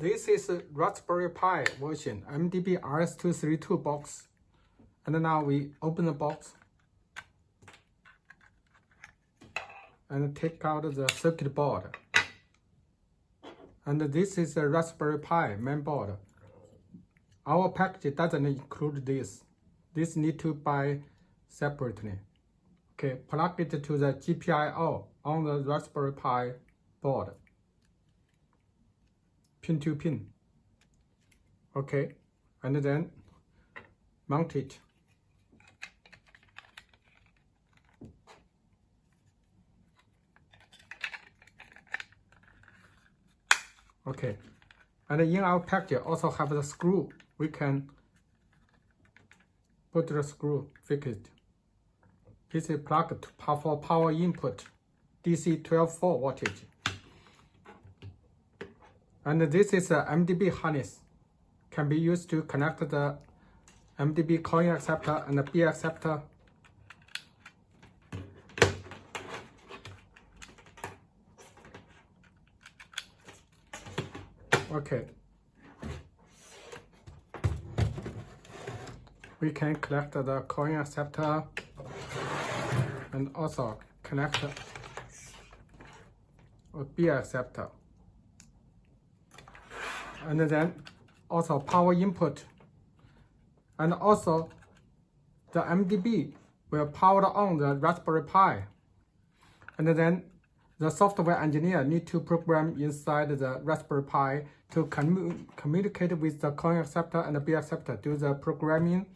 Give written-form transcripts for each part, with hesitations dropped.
This is a Raspberry Pi version, MDB-RS232 box. And now we open the box and take out the circuit board. And this is a Raspberry Pi main board. Our package doesn't include this. This need to buy separately. Okay, plug it to the GPIO on the Raspberry Pi board. Pin to pin. Okay, and then mount it. Okay, and in our package also have the screw. We can put the screw, fix it. This is plugged for power input, DC 12 volt voltage. And this is a MDB harness, can be used to connect the MDB coin acceptor and the B acceptor. Okay. We can connect the coin acceptor and also connect a B acceptor. And then also power input. And also the MDB will power on the Raspberry Pi. And then the software engineer need to program inside the Raspberry Pi to communicate with the coin acceptor and the B acceptor, do the programming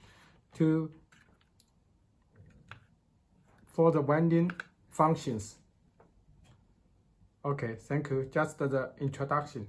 for the winding functions. Okay, thank you. Just the introduction.